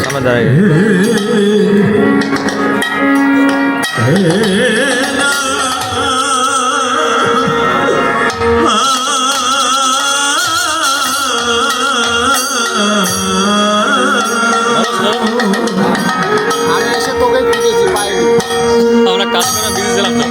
समझ आएगा। আমি এসে তোকে খুঁজেছি পাইনি। আমরা কাজ করে দিয়েছিলাম তো।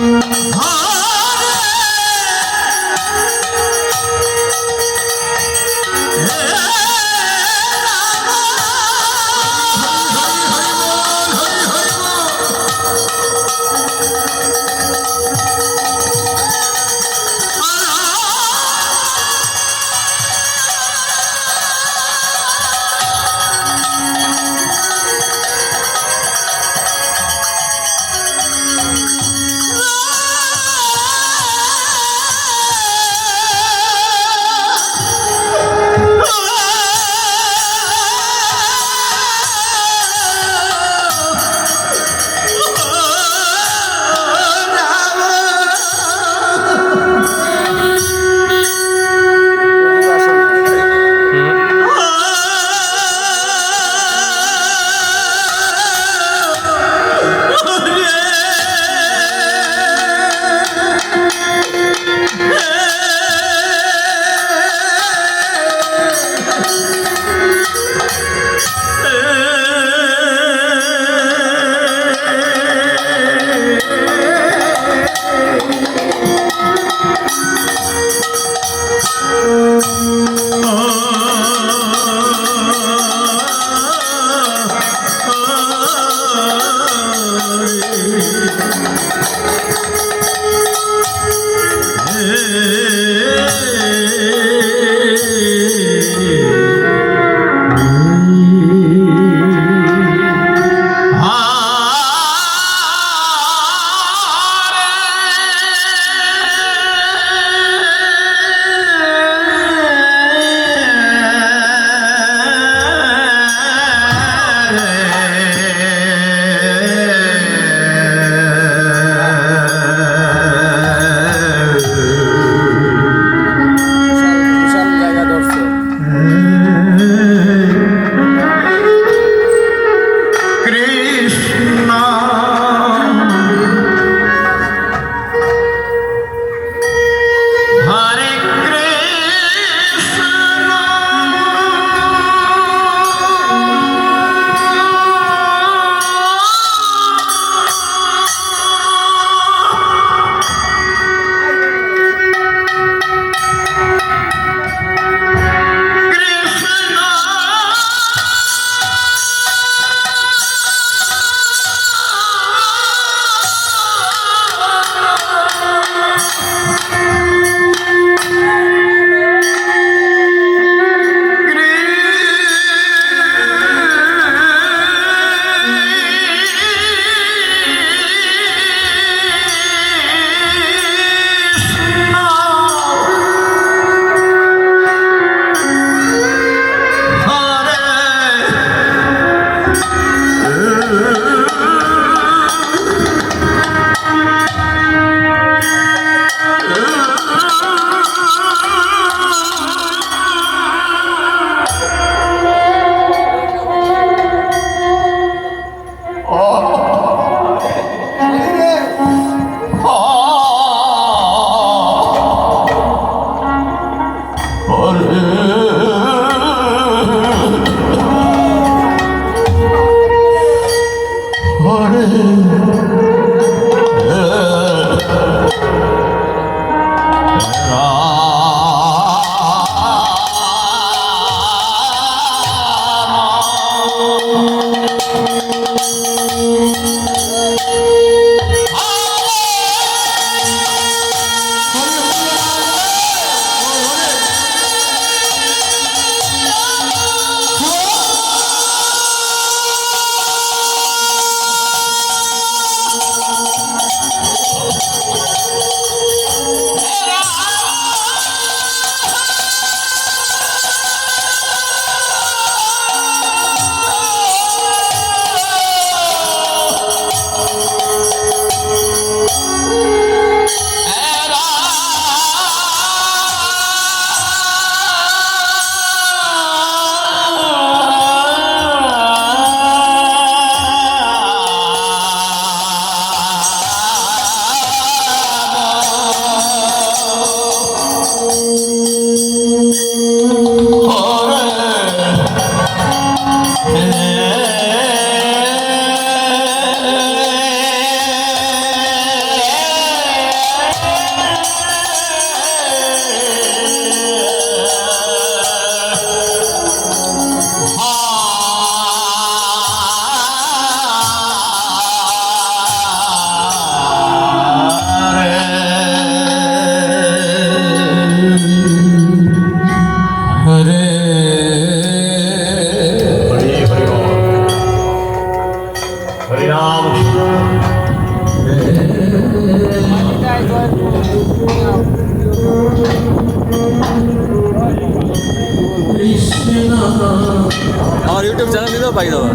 আমার ইউটিউব চ্যানেল দিতেও পাই দাদা।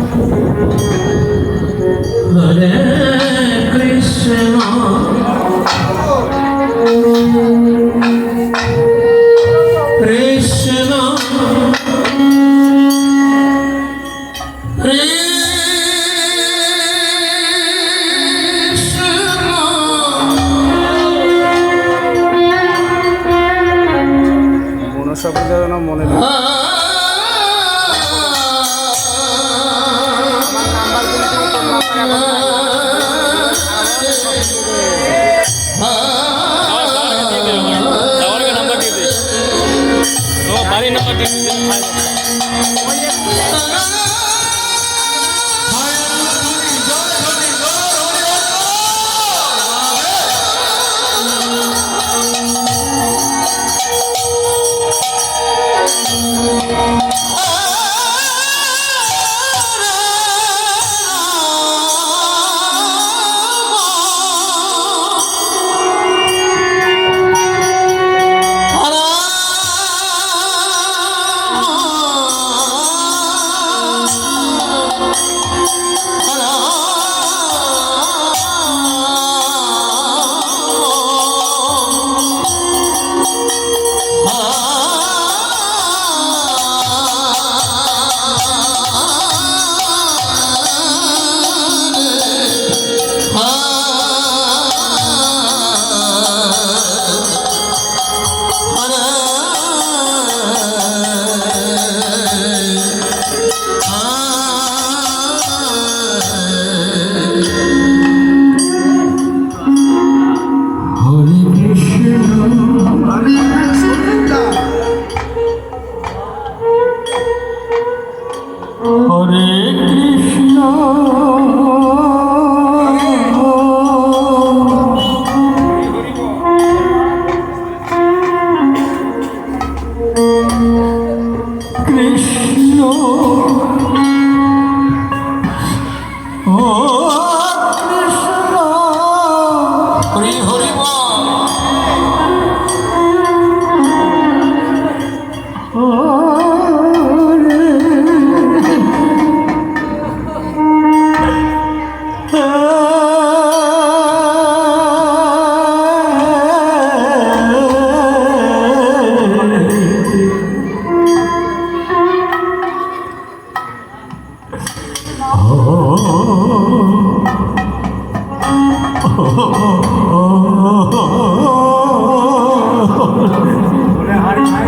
হরে কৃষ্ণ কৃষ্ণ মনসা পূজার না মনে নেই। আমার নাম্বার কিন্তু তোর নাম্বার এখন নাই। আমাদের সব কিছু হয়ে গেছে। যাওয়ার নাম্বার দিয়ে দিই, তোমার বাড়ির নাম্বার দিয়ে দিই।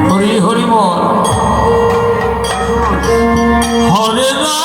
হরি হরি বল হরে রাম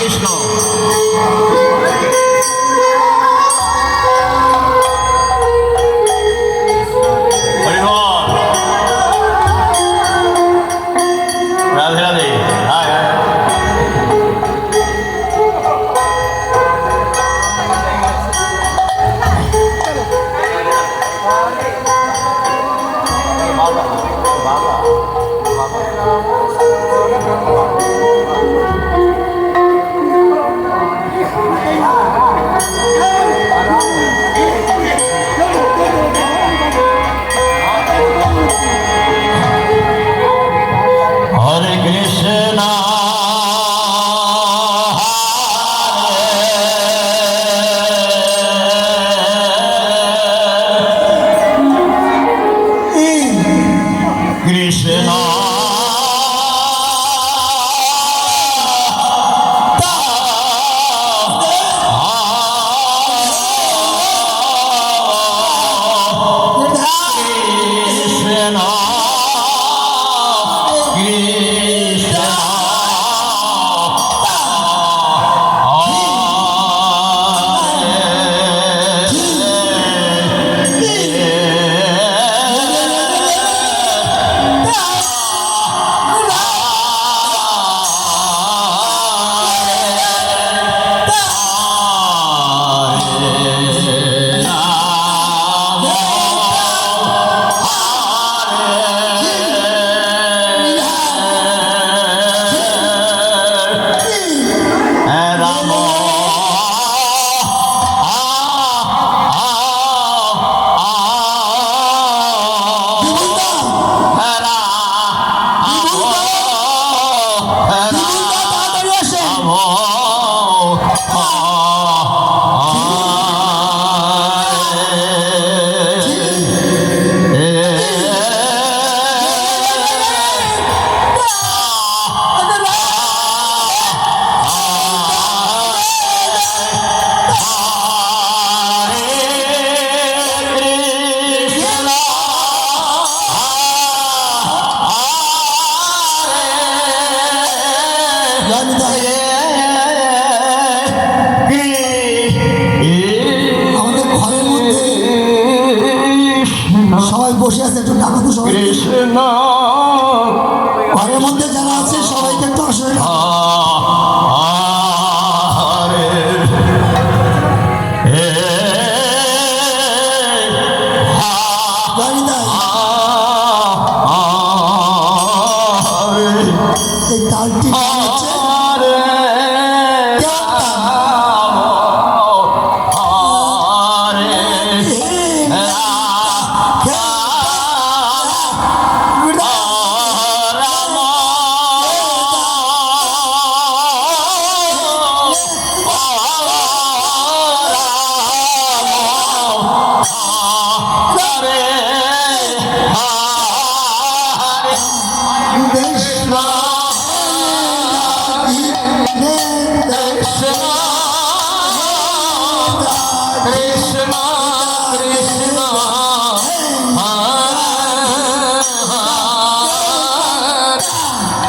কৃষ্ণ হরি বল রাধে রাধে হায় হায় হরে কৃষ্ণ কৃষ্ণ সবাই বসে আছে, একটু ডাকো তো সবাই। কৃষ্ণ ঘরের মধ্যে যারা আছে সবাইকে একটু আসলে হরে এই তালটি হচ্ছে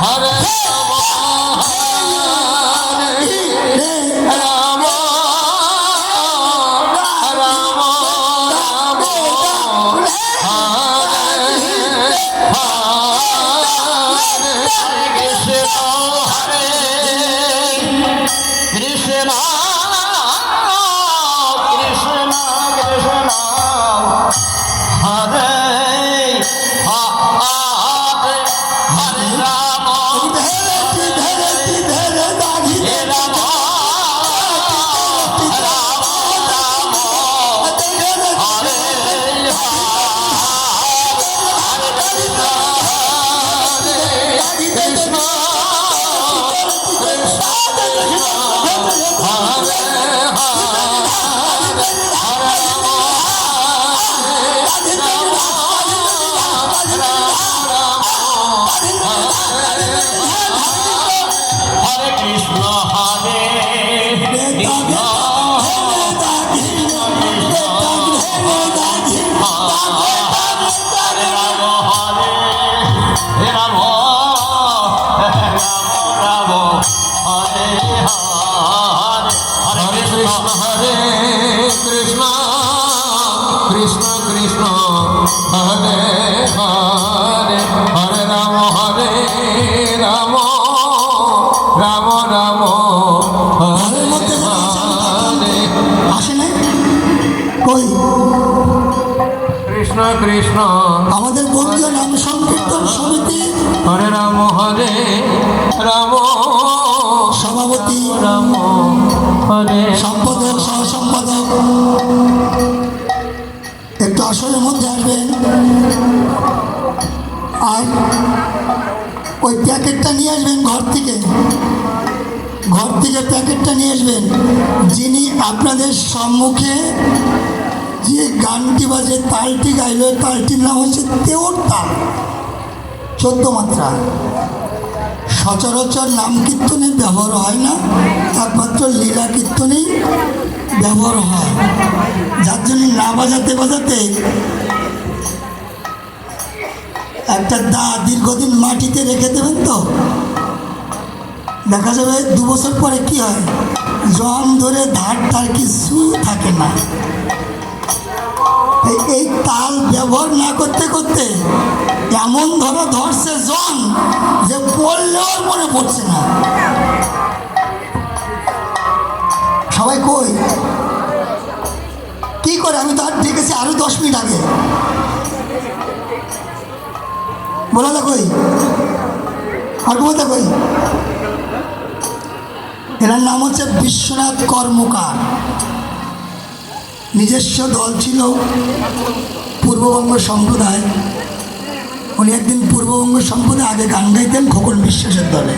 Hare কৃষ্ণ হরে কৃষ্ণ কৃষ্ণ কৃষ্ণ হরে হরে হরে রাম রাম রাম হরে মধ্যে হরে আসে নাই কই কৃষ্ণ কৃষ্ণ আমাদের বন্ধুদের নাম সংকীর্তন সমিতি হরে রাম সভাপতি রাম হরে সম্পাদক সহ সম্পাদক একটু আসরের মধ্যে আসবেন আর ওই প্যাকেটটা নিয়ে আসবেন ঘর থেকে প্যাকেটটা নিয়ে আসবেন। যিনি আপনাদের সম্মুখে যে গানটি বা যে তালটি গাইল তালটির নাম হচ্ছে তেওর তাল, 14 মাত্রা। সচরাচর নাম কীর্তনে ব্যবহার হয় না, একমাত্র লীলা কীর্তনেই ব্যবহার হয়। যার জন্য না বাজাতে বাজাতে একটা দা দীর্ঘদিন মাটিতে রেখে দেবেন তো দেখা যাবে 2 বছর পরে কি হয়, জং ধরে ধার কিছু থাকে না। এই তাল ব্যবহার না করতে করতে এমন ধরছে জং যে পড়লেও মনে পড়ছে না। সবাই কই কি করে? আমি তো আর ডেকেছি আরো 10 মিনিট আগে, বলা দা কই আর বলতে কই। এনার নাম হচ্ছে বিশ্বনাথ কর্মকার। নিজস্ব দল ছিল পূর্ববঙ্গ সম্প্রদায়। উনি একদিন পূর্ববঙ্গ সম্প্রদায় আগে গান গাইতেন খোকন বিশ্বাসের দলে,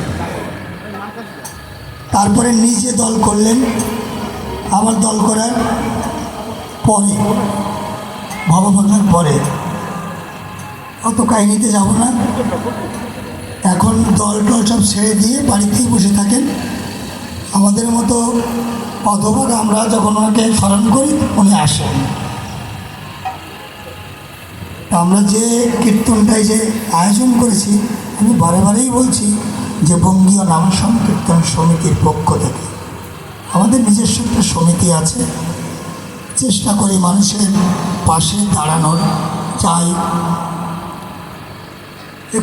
তারপরে নিজে দল করলেন। আমার দল করার পরে ভবভাঙার পরে অত কাহিনীতে যাব না। এখন দল সব ছেড়ে দিয়ে বাড়িতেই বসে থাকেন। আমাদের মতো অথবা আমরা যখন ওনাকে স্মরণ করি উনি আসেন। আমরা যে কীর্তনটাই যে আয়োজন করেছি, আমি বারেবারেই বলছি যে বঙ্গীয় নাম সংকীর্তন সমিতির পক্ষ থেকে আমাদের নিজস্ব একটা সমিতি আছে। চেষ্টা করি মানুষের পাশে দাঁড়ানোর। চাই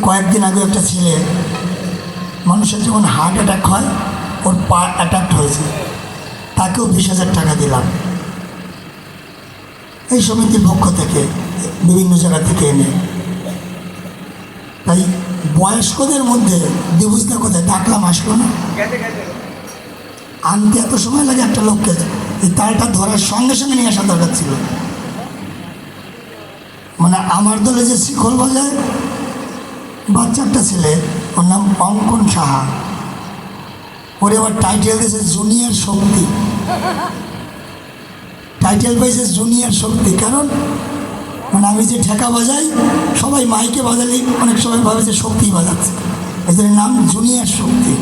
কয়েকদিন আগে একটা ছেলে, মানুষের যখন হার্ট অ্যাটাক হয়, ওর পা অ্যাটাক হয়েছে, তাকেও 20,000 টাকা দিলাম এই সমিতির পক্ষ থেকে, বিভিন্ন জায়গা থেকে এনে। তাই বয়স্কদের মধ্যে দিবুজদা কোথায় ডাকলাম, আসলো না। আনতে এত সময় লাগে একটা লোককে, এই তালটা ধরার সঙ্গে সঙ্গে নিয়ে আসা দরকার ছিল। মানে আমার দলে যে শিখল বাজায় বাচ্চা একটা ছেলে, ওর নাম অঙ্কন সাহা, ওরে আবার টাইটেল দিয়েছে জুনিয়র শক্তি। টাইটেল পাইছে জুনিয়র শক্তি, কারণ মানে আমি যে ঠেকা বাজাই সবাই মাইকে বাজালে অনেক সময় ভাবে যে শক্তি বাজাচ্ছে, এই জন্য নাম জুনিয়র শক্তি।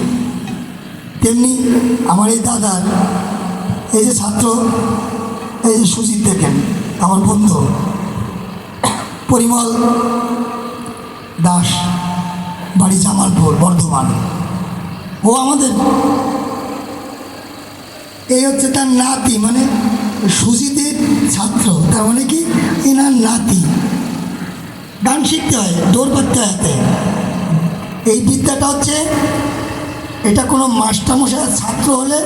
তেমনি আমার এই দাদার এই যে ছাত্র, এই যে সুজিত দেখেন, আমার বন্ধু পরিমল দাস, বাড়ি জামালপুর বর্ধমান, ও আমাদের, এই হচ্ছে তার নাতি, মানে সুজিতের ছাত্র, তার মানে কি এনার নাতি। গান শিখতে হয়, দৌড় করতে হয় হাতে। এই বিদ্যাটা হচ্ছে, এটা কোনো মাস্টারমশাইয়ের ছাত্র হলে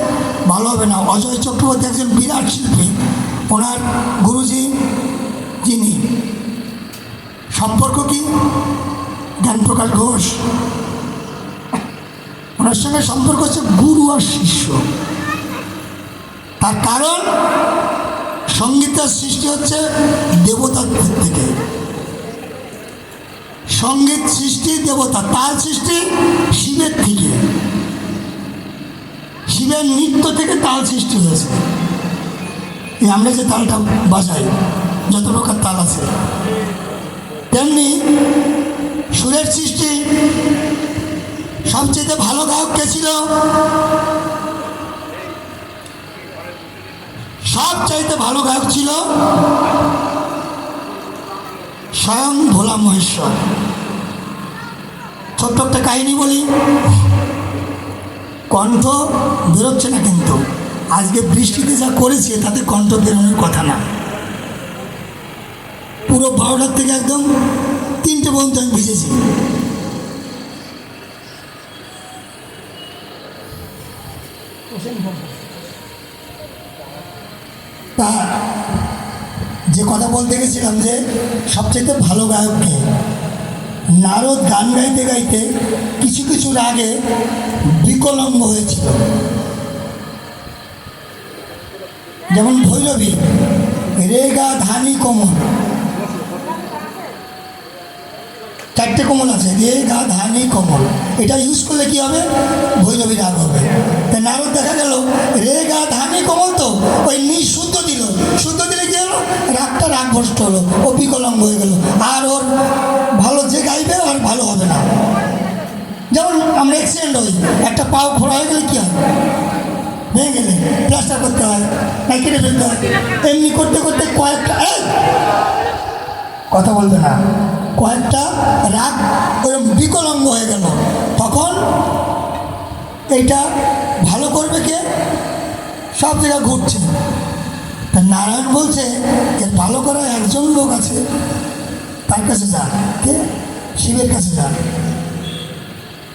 ভালো হবে না। অজয় চক্রবর্তী একজন বিরাট শিল্পী, ওনার গুরুজি যিনি, সম্পর্ক কি জ্ঞানপ্রকাশ ঘোষ, ওনার সঙ্গে সম্পর্ক হচ্ছে গুরু আর শিষ্য। তার কারণ সঙ্গীতের সৃষ্টি হচ্ছে দেবতার থেকে, সঙ্গীত সৃষ্টি দেবতা, তাল সৃষ্টি শিবের থেকে, শিবের নৃত্য থেকে তাল সৃষ্টি হয়েছে। এই আমরা যে তালটা বাজাই, যত প্রকার তাল আছে, তেমনি সুরের সৃষ্টি। সবচেয়ে ভালো গায়ক কে ছিল? সবচাইতে ভালো গায়ক ছিল স্বয়ং ভোলা মহেশ্বর। ছোট্ট একটা কাহিনী বলি, কণ্ঠ বেরোচ্ছে না কিন্তু আজকে বৃষ্টিতে যা করেছে তাতে কণ্ঠ বেরোনোর কথা না। পুরো 12টার থেকে একদম 3টে পর্যন্ত আমি ভিজেছি। তা যে কথা বলতে গেছিলাম যে সবচেয়ে ভালো গায়ককে, নারদ গান গাইতে গাইতে কিছু কিছু রাগে বিকলঙ্গ হয়েছিল। যেমন ভৈরবী, রে গা ধানি কোমল, 4টে কোমল আছে, রে গা ধানি কোমল, এটা ইউজ করলে কি হবে? ভৈরবী রাগ হবে। তাই নারদ দেখা গেল রে গা ধানি কোমল, তো ওই শুদ্ধ দিল, শুদ্ধ দিলে কি হলো? রাগটা রাগভ্রষ্ট হলো, ও বিকলঙ্গ হয়ে গেল, আর ওর ভালো যে গাইবে আর ভালো হবে না। যেমন আমরা অ্যাক্সিডেন্ট হই, একটা পাও খোঁড়া হয়ে গেলে কী হয়? ভেঙে গেলে প্লাস্টার করতে হয়, না কেটে ফেলতে হয়। এমনি করতে করতে কয়েকটা কথা বলবে না, কয়েকটা রাগ ওরকম বিকলঙ্গ হয়ে গেল, তখন এইটা ভালো করবে কে? সব জায়গায় ঘুরছে। তা নারায়ণ বলছে এর ভালো করার একজন লোক আছে, তার কাছে যা, কে? শিবের কাছে যা।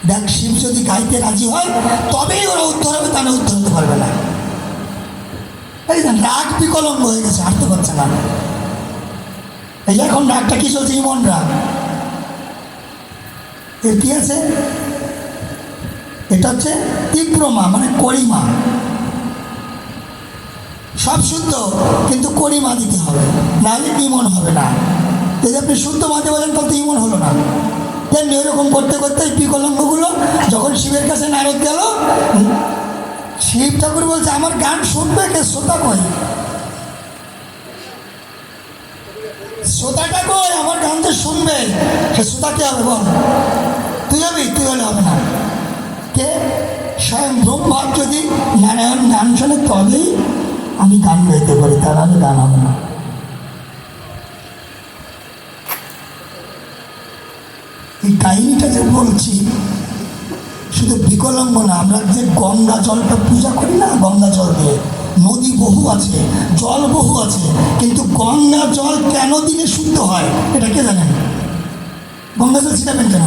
দেখ, শিব যদি গাইতে রাজি হয় তবেই ওরা উদ্ধার হবে, তা না উদ্ধার হতে পারবে না। এই যে রাগ বিকলঙ্গ হয়ে গেছে, হাঁটতে পারছে না। এই যে এখন রাগটা কি চলছে? ইমন রাগ। এর কি আছে? এটা হচ্ছে তীব্রমা, মানে করিমা। সব শুদ্ধ, কিন্তু করিমা দিতে হবে, নাহলে ইমন হবে না। যদি আপনি শুদ্ধ মাঝে বলেন তাহলে তো ইমন হলো না। তেমনি ওইরকম করতে করতে এই বিকলঙ্গগুলো যখন শিবের কাছে নারদ গেল, শিব ঠাকুর বলছে আমার গান শুনবে কে? শ্রোতা কই? শ্রোতাটা কই? আমার গান যে শুনবে, সে শ্রোতা কে হবে বল? তুই হবি? তুই হলে হবে না। কে? স্বয়ং ব্রহ্মা যদি নারায়ণ গান শোনে তবেই আমি গান গাইতে পারি, তার আগে গান হবে না। এই কাহিনীটা যে বলছি, শুধু বিকলঙ্গ না, আমরা যে গঙ্গা জলটা পূজা করি না, গঙ্গা জল দিয়ে, নদী বহু আছে, জল বহু আছে, কিন্তু গঙ্গা জল কেন দিলে শুদ্ধ হয় এটা কে জানেন? গঙ্গা জল ছিটাবেন কেন?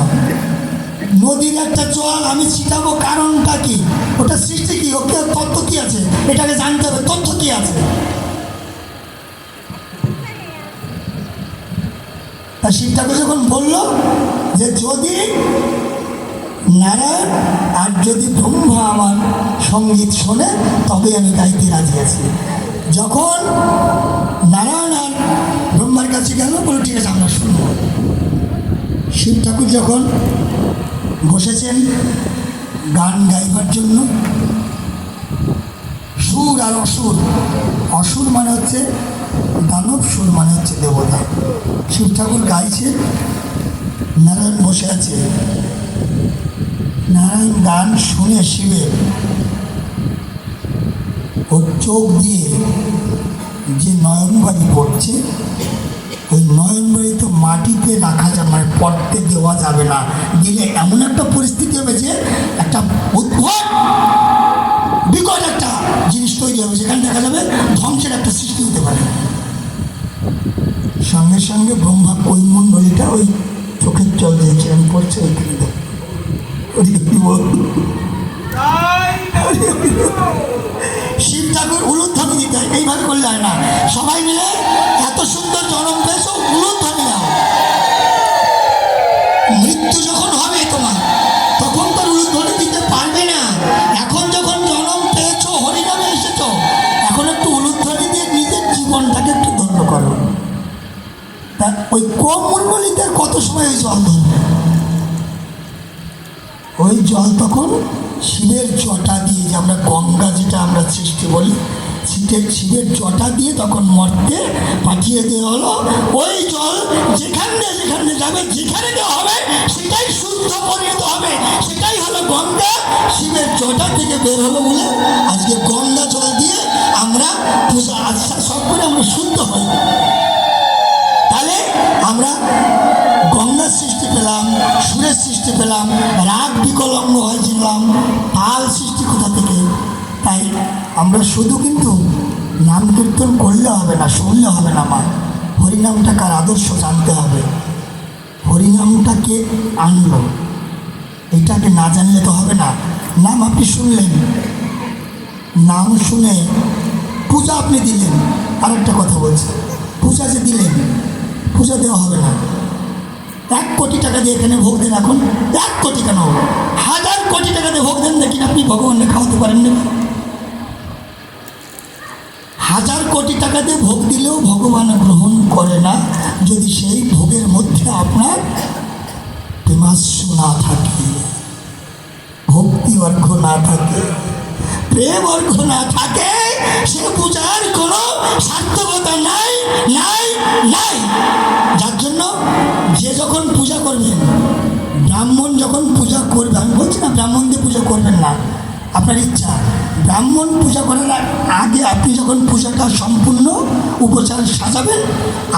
নদীর একটা জল আমি ছিটাবো, কারণটা কি? ওটা সৃষ্টি কি? ওকে তথ্য কি আছে? এটাকে জানতে হবে, তথ্য কি আছে। তা শিব ঠাকুর যখন বলল যে যদি নারায়ণ আর যদি ব্রহ্মা আমার সঙ্গীত শোনে তবে আমি গাইতে রাজি আছি। যখন নারায়ণ আর ব্রহ্মার কাছে গেল, বলে ঠিক আছে আমরা শুনব। শিব ঠাকুর যখন বসেছেন গান গাইবার জন্য, সুর আর অসুর, অসুর মানে হচ্ছে দানব, সুর মানে হচ্ছে দেবতা। শিব ঠাকুর গাইছে, নারায়ণ বসে আছে। নারায়ণ গান শুনে শিবের ওর চোখ দিয়ে যে নয়নবাড়ি পড়ছে, ওই নয়নবাড়ি তো মাটিতে রাখা যাবে, মানে পড়তে দেওয়া যাবে না। দিলে এমন একটা পরিস্থিতি হবে যে একটা উদ্ভট বিকট একটা জিনিস তৈরি হবে, সেখানে দেখা যাবে ধ্বংসের একটা সৃষ্টি হতে পারে। সঙ্গে সঙ্গে ব্রহ্মা কৈমণ্ডলীটা ওই চোখের জল দিয়েছিলেন পড়ছে, ওইখানে দেখ, ওদিকে কি বল। শিব ঠাকুর উলুধ্বনি দিতে হয়, এইভাবে করলে হয় না। সবাই মিলে এত সুন্দর জনম পেয়েছো, উলুধ্বনি দাও। মৃত্যু যখন হবে তোমার, তখন তো উলুধ্বনি দিতে পারবে না। এখন যখন জনম পেয়েছো, হরিনামে এসেছো, এখন একটু উলুধ্বনি দিয়ে নিজের জীবনটাকে একটু ধন্য করো। তা ওই কৈমণ্ডলীতে কত সময় ওই জল ধরবে? ওই জল তখন শিবের জটা দিয়ে, যে আমরা গঙ্গা যেটা আমরা সৃষ্টি বলি, শিবের জটা দিয়ে তখন মর্তে পাঠিয়ে দেওয়া হলো। ওই জল যেখানে যেখানে যাবে, যেখানে দেওয়া হবে সেটাই শুদ্ধ পরিণত হবে, সেটাই হলো গঙ্গা। শিবের জটা থেকে বের হলো বলে আজকে গঙ্গা জল দিয়ে আমরা পূজা আচ্ছা সব করে আমরা শুদ্ধ হই। তাহলে আমরা গঙ্গার সৃষ্টি পেলাম, সুরের সৃষ্টি পেলাম, রাগ বিকলঙ্গ হয়েছিলাম, তাল সৃষ্টি কোথা থেকে? তাই আমরা শুধু কিন্তু নাম কীর্তন করলে হবে না, শুনলে হবে না মা, হরিনামটা কার আদর্শ জানতে হবে। হরিনামটাকে আনলো, এটাকে না জানলে তো হবে না। নাম আপনি শুনলেন, নাম শুনে পূজা আপনি দিলেন, আর একটা কথা বলছি, পূজা যে দিলেন, পূজা দেওয়া হবে না। 1 কোটি টাকা দিয়ে এখানে ভোগ দেন, এখন 1 কোটি কেন, 1000 কোটি টাকা দিয়ে ভোগ দেন, দেখি আপনি ভগবানকে খাওয়াতে পারেন না। 1000 কোটি টাকা দিয়ে ভোগ দিলেও ভগবান গ্রহণ করে না যদি সেই ভোগের মধ্যে আপনার প্রেমাস্য না থাকে, ভক্তি অর্ঘ না থাকে, প্রেম অর্ঘ না থাকে, সে পূজার কোনো সার্থকতা নাই নাই নাই। যার জন্য যে যখন পূজা করবেন, ব্রাহ্মণ যখন পূজা করবে, আমি বলছি না ব্রাহ্মণ দিয়ে পূজা করবেন না, আপনার ইচ্ছা। ব্রাহ্মণ পূজা করার আগে আপনি যখন পূজাটা সম্পূর্ণ উপচার সাজাবেন,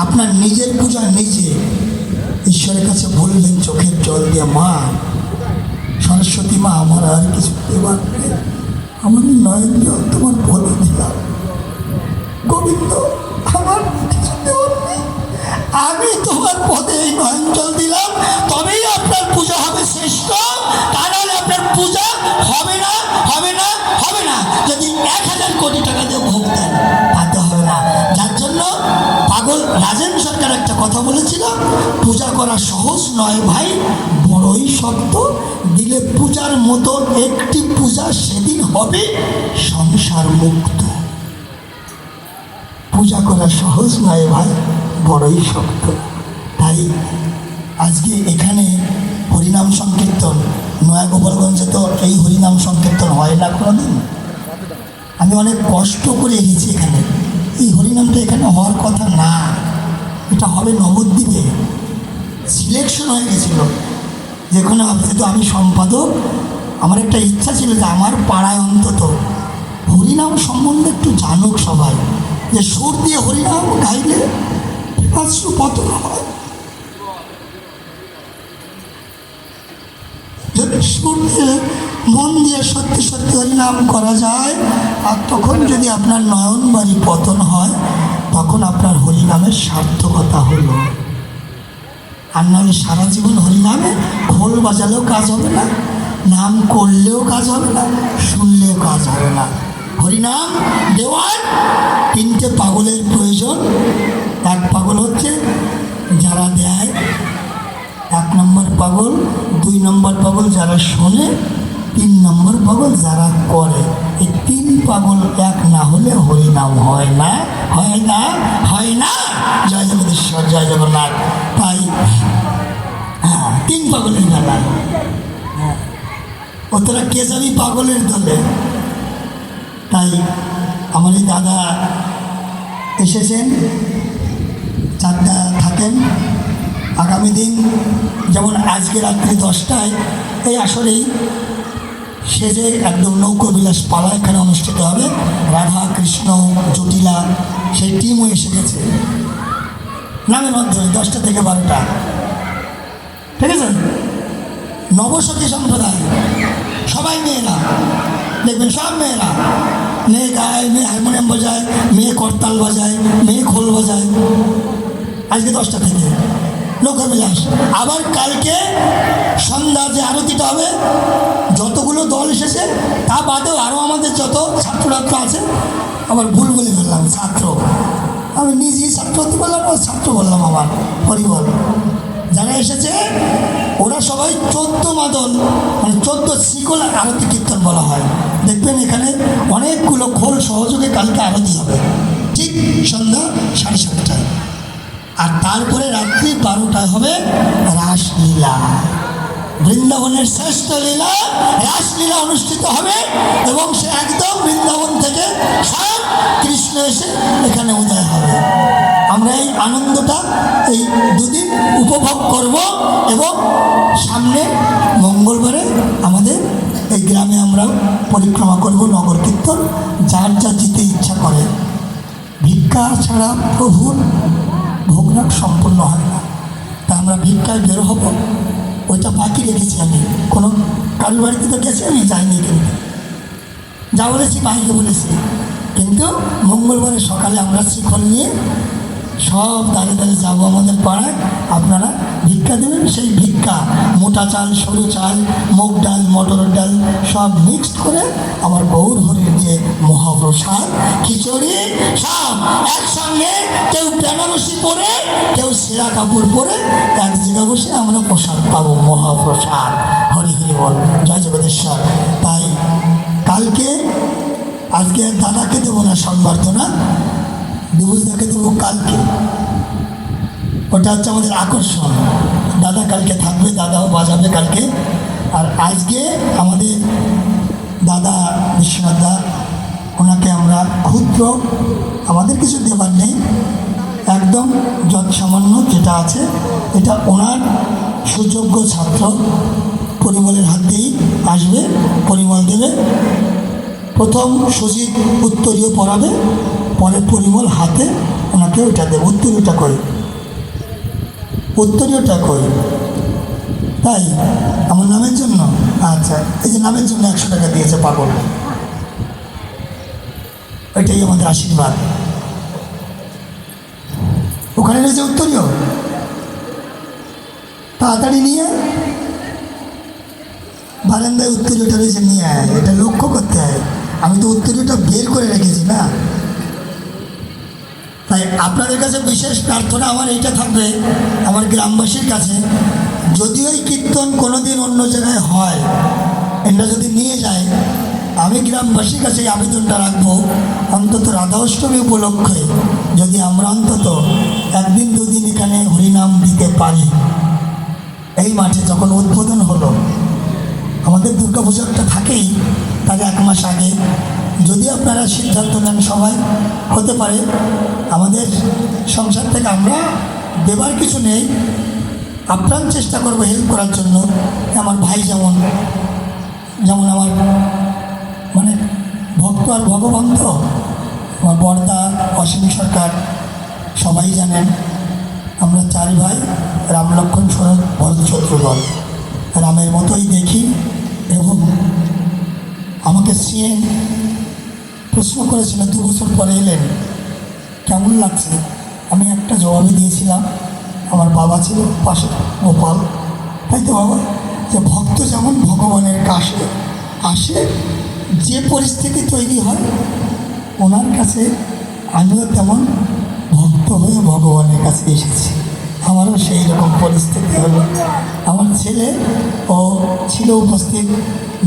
আপনার নিজের পূজা নিজে ঈশ্বরের কাছে বলবেন চোখের জল দিয়ে, মা সরস্বতী মা, আমার আর কিছু দেবার নেই, আমার নয়ন জল তোমার বলে দিলাম, গোবিন্দ আমার কিছু দেওয়ার নেই, আমি তোমার পদে এই নয়ন জল দিলাম, তবেই আপনার পূজা হবে শ্রেষ্ঠ, তা নাহলে আপনার পূজা হবে না হবে না হবে না। যদি 1000 কোটি টাকা দিয়ে ভোগ দেন, তাতে হবে না। যার জন্য পাগল রাজেন সরকার একটা কথা বলেছিল, পূজা করা সহজ নয় ভাই, বড়ই শক্ত, দিলে পূজার মতো একটি পূজা সেদিন হবে সংসার মুক্ত। পূজা করা সহজ নয় ভাই, বড়ই শক্ত। তাই আজকে এখানে হরিনাম সংকীর্তন, নয়া গোপালগঞ্জে তো এই হরিনাম সংকীর্তন হয় না কোনোদিন। আমি অনেক কষ্ট করে এসেছি এখানে, এই হরিনামটা এখানে হওয়ার কথা না, এটা হবে নবদ্বীপে, সিলেকশন হয়ে গেছিল যেখানে হবে। যেহেতু আমি সম্পাদক, আমার একটা ইচ্ছা ছিল যে আমার পাড়ায় অন্তত হরিনাম সম্বন্ধে একটু জানুক সবাই, যে সুর দিয়ে হরিনাম গাইলে পতন হয়, যদি সুর দিয়ে মন দিয়ে সত্যি সত্যি হরিনাম করা যায়, আর তখন যদি আপনার নয়নবাড়ি পতন হয়, তখন আপনার হরিনামের সার্থকতা হলো। আর নাহলে সারা জীবন হরিনামে খোল বাজালেও কাজ হবে না, নাম করলেও কাজ হবে না, শুনলেও কাজ হবে না। হরিনাম দেওয়ার 3টে পাগলের প্রয়োজন। এক পাগল হচ্ছে যারা দেয়, 1 নম্বর পাগল, 2 নম্বর পাগল যারা শোনে, 3 নম্বর পাগল যারা করে। এই 3 পাগল এক না হলে হরিনাম হয় না, হয় না, হয় না। জয় জগদীশ্বর, জয় জগন্নাথ। তাই হ্যাঁ, 3 পাগলের বেলা, হ্যাঁ, ও তোরা কে যাবি পাগলের দলে। তাই আমার এই দাদা এসেছেন, চারটা থাকেন। আগামী দিন যেমন আজকে রাত্রি 10টায় এই আসলেই সেজে একদম নৌকোবিলাস পালা এখানে অনুষ্ঠিত হবে। রাধা কৃষ্ণ জটিলা সেই টিমও এসে গেছে নামের মাধ্যমে 10টা থেকে 12টা, ঠিক আছে। নবসতী সম্প্রদায় সবাই মেয়েরা দেখবেন, সব মেয়েরা, মেয়ে গায়, মেয়ে হারমোনিয়াম বাজায়, মেয়ে করতাল বাজায়, মেয়ে খোল বাজায়। আজকে 10টা থেকে লোকবিলাস। আবার কালকে সন্ধ্যা যে আরতিটা হবে, যতগুলো দল এসেছে তা বাদেও আরও আমাদের যত ছাত্রছাত্র আছে, আবার ভুল বলে ফেললাম ছাত্র, আমি নিজেই ছাত্র হতে বললাম, ছাত্র বললাম, আমার পরিবার যারা এসেছে ওরা সবাই 14 মাদল, মানে 14 শিকল আরতি কীর্তন বলা হয়। দেখবেন এখানে অনেকগুলো খোল সহযোগে কালকে আরতি হবে, ঠিক সন্ধ্যা 7:30টায়। আর তারপরে রাত্রি 12টায় হবে রাসলীলা, বৃন্দাবনের শ্রেষ্ঠ লীলা রাসলীলা অনুষ্ঠিত হবে। এবং সে একদম বৃন্দাবন থেকে সব কৃষ্ণ এসে এখানে উদয় হবে। আমরা এই আনন্দটা এই 2 দিন উপভোগ করব। এবং সামনে মঙ্গলবারে আমাদের এই গ্রামে আমরা পরিক্রমা করব, নগর কীর্তন, যার যা যেতে ইচ্ছা করে। ভিক্ষা ছাড়া প্রভুর ভোগরাগ সম্পূর্ণ হয় না, তা আমরা ভিক্ষায় বের হব, ওইটা বাকি রেখেছি। আমি কোনো কারোর বাড়িতে তো গেছি, আমি যাইনি কিন্তু যা বলেছি মাইকে বলেছি, কিন্তু মঙ্গলবারে সকালে আমরা শিখল নিয়ে সব দাঁড়িয়ে দাঁড়িয়ে যাবো আমাদের পাড়ায়। আপনারা ভিক্ষা দেবেন, সেই ভিক্ষা মোটা চাল, সরু চাল, মুগ ডাল, মটরের ডাল সব মিক্সড করে আমার গৌর হরির যে মহাপ্রসাদ খিচুড়ি সব একসঙ্গে, কেউ বেনারসি পরে, কেউ সেরা কাপড় পরে এক জায়গায় বসে আমরা প্রসাদ পাবো, মহাপ্রসাদ। হরি হরি বল, জয় জগদীশ্বর। তাই কালকে, আজকে দাদাকে দেবো না সংবর্ধনা, দিবসদাকে দেবো কালকে। ওটা হচ্ছে আমাদের আকর্ষণ। দাদা কালকে থাকবে, দাদাও বাজাবে কালকে। আর আজকে আমাদের দাদা বিশ্বনাথ দা, ওনাকে আমরা ক্ষুদ্র, আমাদের কিছু দেবার নেই, একদম যত সামান্য যেটা আছে এটা ওনার সুযোগ্য ছাত্র পরিমলের হাত দিয়েই আসবে, পরিমল দেবে। প্রথম সুজিত উত্তরীয় পড়াবে, পরে পরিমল হাতে ওনাকে ওইটা দেবে। উত্তরীয়টা করি, উত্তরীয়টা করি, তাই আমার নামের জন্য। আচ্ছা, এই যে নামের জন্য 100 টাকা দিয়েছে পাগল, ওইটাই আমাদের আশীর্বাদ। ওখানে রয়েছে উত্তরীয়, তাড়াতাড়ি নিয়ে বারান্দায় উত্তরীয়টা রয়েছে, নিয়ে আয়। এটা লক্ষ্য করতে হয়, আমি তো উত্তরীয়টা বের করে রেখেছি না। তাই আপনাদের কাছে বিশেষ প্রার্থনা আমার এইটা থাকবে, আমার গ্রামবাসীর কাছে, যদিও এই কীর্তন কোনোদিন অন্য জায়গায় হয়, এটা যদি নিয়ে যায়, আমি গ্রামবাসীর কাছে এই আবেদনটা রাখবো, অন্তত রাধা অষ্টমী উপলক্ষে যদি আমরা অন্তত 1 দিন 2 দিন এখানে হরিনাম দিতে পারি। এই মাঠে যখন উদ্বোধন হলো, আমাদের দুর্গাপূজাটা থাকেই তার 1 মাস আগে, যদি আপনারা সিদ্ধান্ত নেন সবাই, হতে পারে আমাদের সংসার থেকে আমরা দেবার কিছু নেই, আপ্রাণ চেষ্টা করবো হেল্প করার জন্য। আমার ভাই যেমন আমার মানে ভক্ত আর ভগবান, তো আমার বড়দা অসীম সরকার সবাই জানেন, আমরা 4 ভাই, রাম লক্ষ্মণ শরৎ ভরত শত্রুঘ্ন, রামের মতোই দেখি। এবং আমাকে সিএম প্রশ্ন করেছিল 2 বছর পরে এলেন, কেমন লাগছে? আমি একটা জবাবে দিয়েছিলাম, আমার বাবা ছিল পাশে গোপাল, তাই তো বাবা, যে ভক্ত যেমন ভগবানের কাছে আসে, যে পরিস্থিতি তৈরি হয় ওনার কাছে আমিও তেমন ভক্ত হয়ে ভগবানের কাছে এসেছি। আমারও সেই রকম পরিস্থিতি হলো। আমার ছেলে ও ছিল উপস্থিত,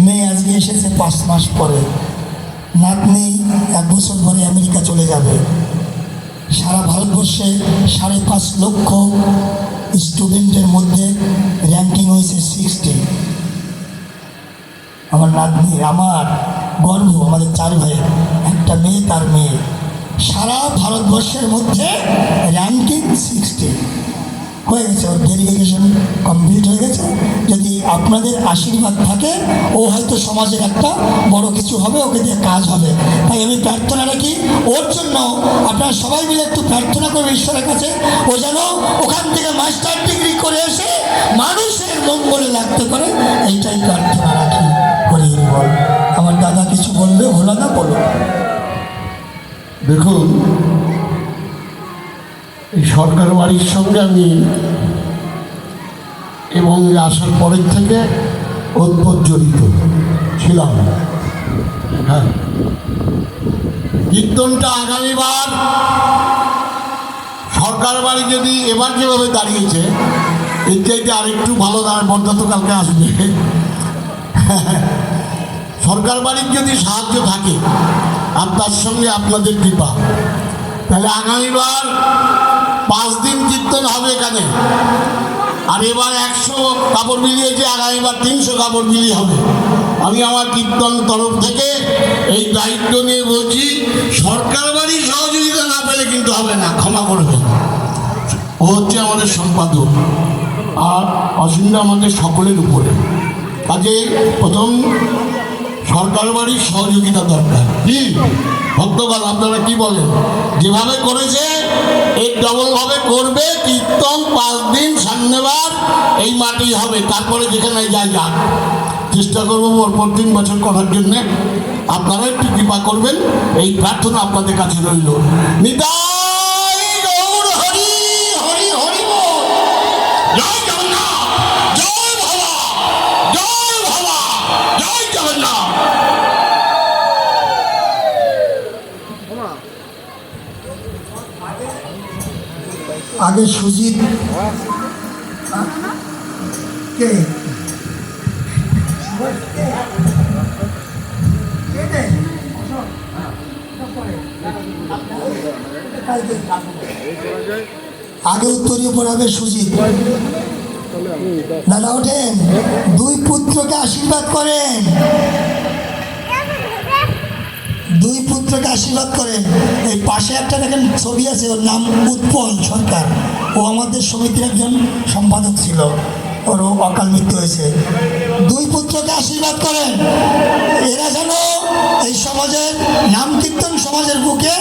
মেয়ে আজকে এসেছে 5 মাস পরে, নাতনি 1 বছর পরে আমেরিকা চলে যাবে। সারা ভারতবর্ষে 5.5 লক্ষ স্টুডেন্টের মধ্যে র্যাঙ্কিং হয়েছে 60। আমার নাতনি, আমার গর্ব, আমাদের 4 ভাই, একটা মেয়ে, তার মেয়ে, সারা ভারতবর্ষের মধ্যে র্যাঙ্কিং 60 হয়ে গেছে। ওর ভেরিফিকেশন কমপ্লিট হয়ে গেছে। যদি আপনাদের আশীর্বাদ থাকে, ও হয়তো সমাজের একটা বড় কিছু হবে, ওকে দিয়ে কাজ হবে। তাই আমি প্রার্থনা রাখি ওর জন্য, আপনারা সবাই মিলে একটু প্রার্থনা করবে ঈশ্বরের কাছে, ও যেন ওখান থেকে মাস্টার ডিগ্রি করে এসে মানুষের মঙ্গলে লাগতে পারে, এইটাই প্রার্থনা রাখি। হরি হরি বল। আমার দাদা কিছু বলবে, হলো না, বলো। দেখুন, এই সরকার বাড়ির সঙ্গে আমি এবং আসার পরের থেকে অদ্ভুত জড়িত ছিলাম। হ্যাঁ, কীর্তনটা আগামীবার সরকার বাড়ি যদি এবার যেভাবে দাঁড়িয়েছে, এর চাইতে আরেকটু ভালো দাঁড়ায়, বন্ধ তো কালকে আসবে। সরকার বাড়ির যদি সাহায্য থাকে আর তার সঙ্গে আপনাদের কৃপা, তাহলে আগামীবার 5 দিন কীর্তন হবে এখানে। আর এবার 100 কাপড় মিলিয়েছে, আগামীবার 300 কাপড় মিলিয়ে হবে। আমি আমার কীর্তন তরফ থেকে এই দায়িত্ব নিয়ে বলছি, সরকার বাড়ির সহযোগিতা না পেলে কিন্তু হবে না, ক্ষমা করবেন। ও হচ্ছে আমাদের সম্পাদক, আর অসুবিধা আমাদের সকলের উপরে। কাজে প্রথম সরকার বাড়ির সহযোগিতা দরকার। কি ভক্তগণ, আপনারা কি বলেন? যেভাবে করেছে এর ডবলভাবে করবে। কীর্তন 5 দিন সামনেবার এই মাটি হবে, তারপরে যেখানে যাই যাক। চেষ্টা করবো পরপর 3 বছর করার জন্যে। আপনারা একটু কৃপা করবেন, এই প্রার্থনা আপনাদের কাছে রইল। নিতাই গৌর হরি হরি হরি বল। জয় জগন্নাথ, জয় ভোলা, জয় ভোলা, জয় জগন্নাথ। আগে সুজিত কে আগে উত্তরীয় পড়াবে সুজিত। দাদা ওঠেন, 2 পুত্রকে আশীর্বাদ করেন, 2 পুত্রকে আশীর্বাদ করেন। এই পাশে একটা দেখেন ছবি আছে, ওর নাম উৎপল সরকার। ও আমাদের সমিতির একজন সম্পাদক ছিল, ওরও অকাল মৃত্যু হয়েছে। 2 পুত্রকে আশীর্বাদ করেন, এরা যেন এই সমাজের নাম কীর্তন সমাজের বুকে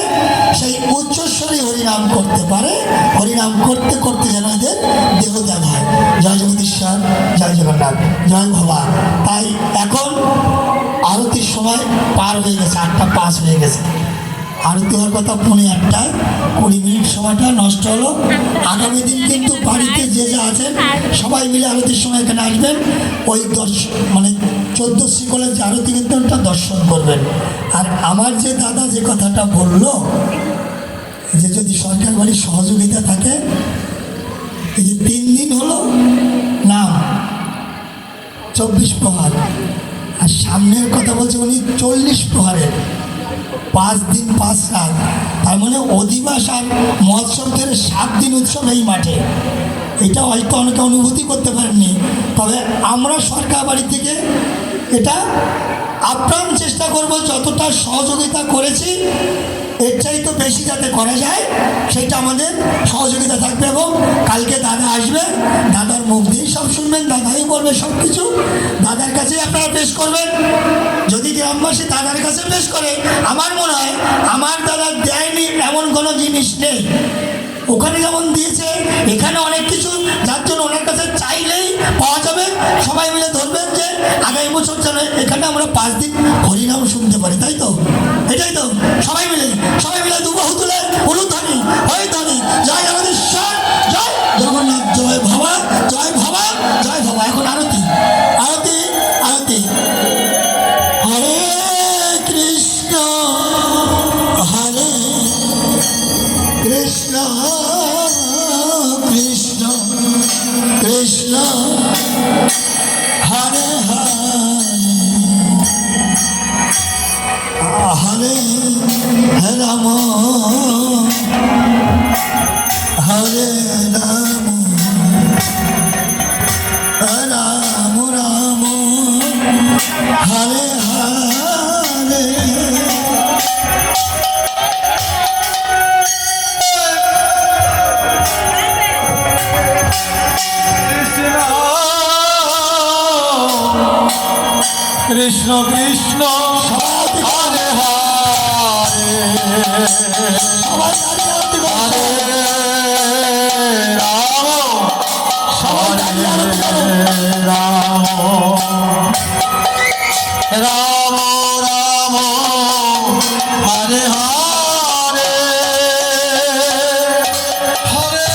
সেই উচ্চস্বরী হরিনাম করতে পারে। হরিনাম করতে করতে যেন এদের দেহত্যাগ হয়। জয় জগদীশ্বর, জয় জগন্নাথ, জয় ভবা। তাই এখন আরতির সময় পার হয়ে গেছে, 8টা 5 হয়ে গেছে। আরতি হওয়ার কথা 1:45, 20 মিনিট সময়টা নষ্ট হলো। আগামী দিন কিন্তু বাড়িতে যে যা আছেন সবাই মিলে আরতির সময় এখানে আসবেন। ওই 14 শিকলের যে আরতি কীর্তনটা দর্শন করবেন। আর আমার যে দাদা যে কথাটা বললো যে যদি সরকার বাড়ির সহযোগিতা থাকে, এই যে 3 দিন হলো নাম 24 প্রহার, আর সামনের কথা বলছে উনি 40 প্রহারের 5 দিন 5 রাত। তার মানে অধিবাস আর মহোৎসব ধরে 7 দিন উৎসব এই মাঠে। এটা হয়তো অনেকে অনুভূতি করতে পারেননি, তবে আমরা সরকার বাড়ি থেকে এটা আপ্রাণ চেষ্টা করব, যতটা সহযোগিতা করেছি এর চাইতে বেশি যাতে করা যায় সেটা আমাদের সহযোগিতা থাকবে। এবং কালকে দাদা আসবে, দাদার মুখ দিয়েই সব শুনবেন, দাদাই বলবে সব কিছু। দাদার কাছেই আপনারা পেশ করবেন। যদি গ্রামবাসী দাদার কাছে পেশ করে, আমার মনে হয় আমার দাদা দেয়নি এমন কোনো জিনিস নেই। ওখানে যেমন দিয়েছে এখানে অনেক কিছু, যার জন্য ওনার কাছে চাইলেই পাওয়া যাবে। সবাই মিলে ধরবেন যে আগামী বছর যেন এখানে আমরা 5 দিন হরিনাম শুনতে পারি, তাই তো? এটাই তো, সবাই মিলে দুবাহু তুলে উলুধ্বনি হরিধ্বনি, জয় জগদীশ্বর, জয় জগন্নাথ, জয় ভবা, জয় ভবা, জয় ভবা। এখন আরতি আরতি আরতি। হরে কৃষ্ণ হরে কৃষ্ণ কৃষ্ণ কৃষ্ণ হরে হরে হরে রাম হরে রাম রাম রাম হরে হরে। কৃষ্ণ কৃষ্ণ হরে হরে হরে রাম রাম রাম রাম হরে হরে হরে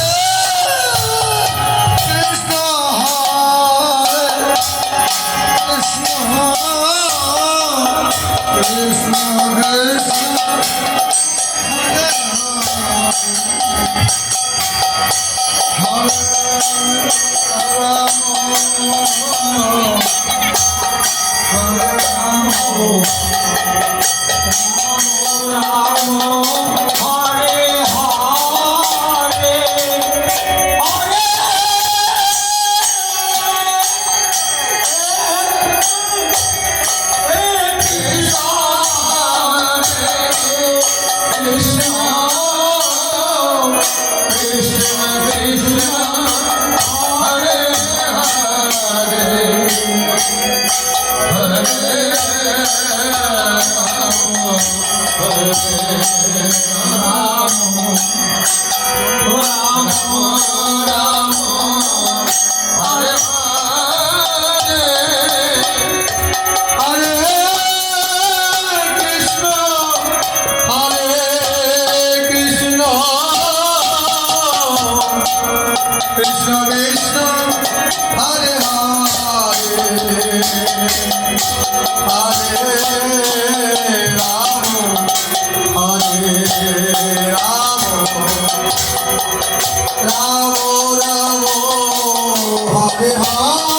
কৃষ্ণ কৃষ্ণ কৃষ্ণ কৃষ্ণ কৃষ্ণ হরে হরে হরে রাম হরে Ram Ram Ram Hare Hare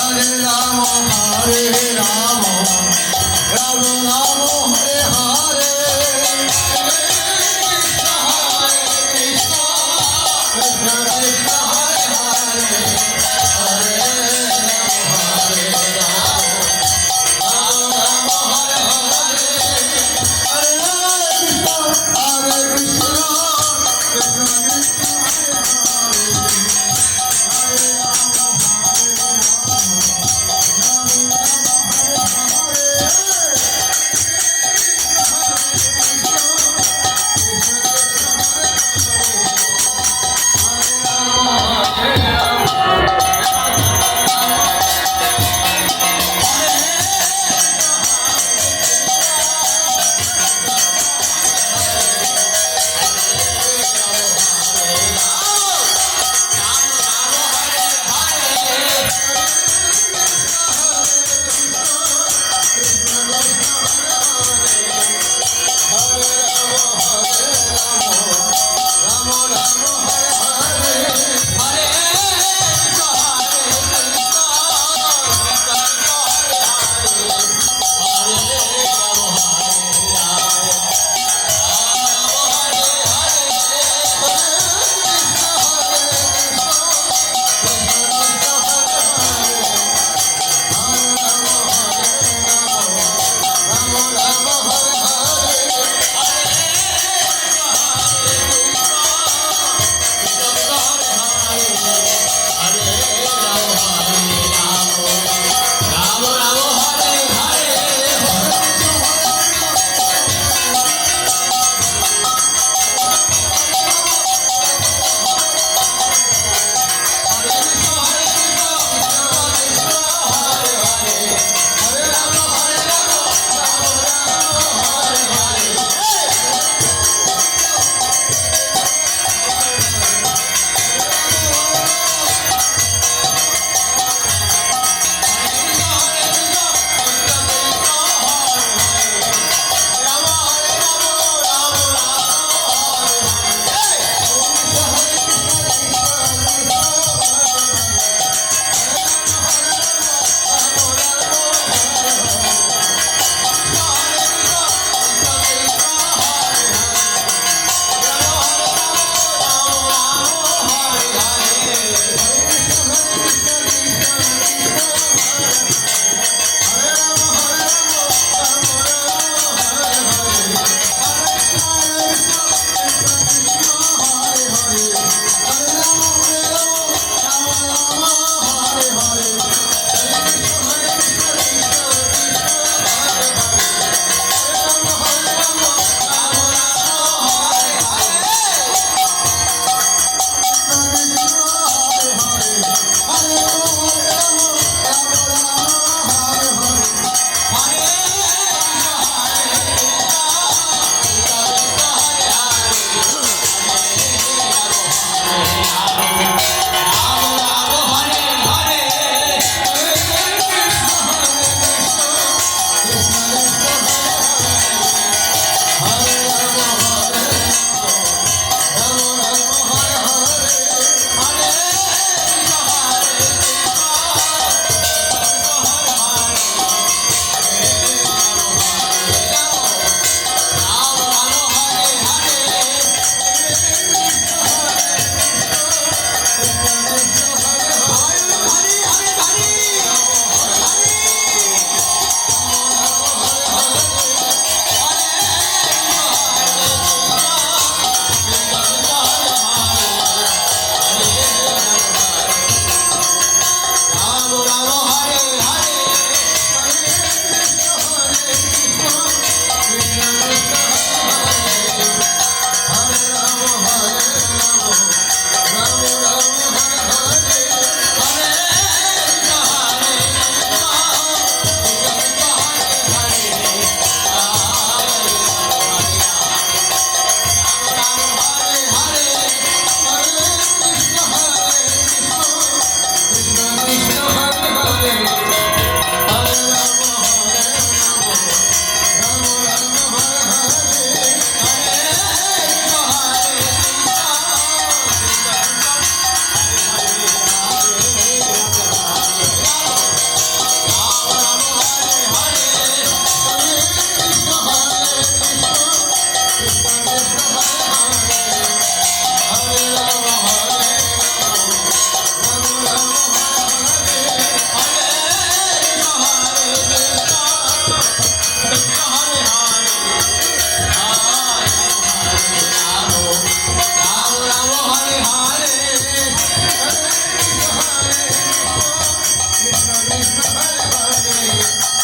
Hare Ram, Hare Ram, Ram Ram, Hare Hare, Krishna Hare Krishna, Krishna Krishna, Hare Hare.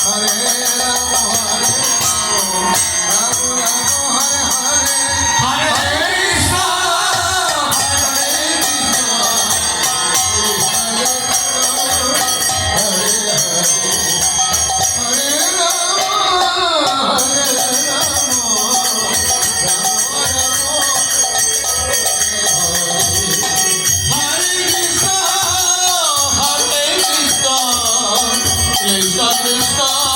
Hare Rama, Rama Rama, Hare Hare, Hare Krishna, Hare Krishna, Hare Hare, Hare Rama, Hare Rama, Rama Rama, Hare Krishna, Krishna Krishna.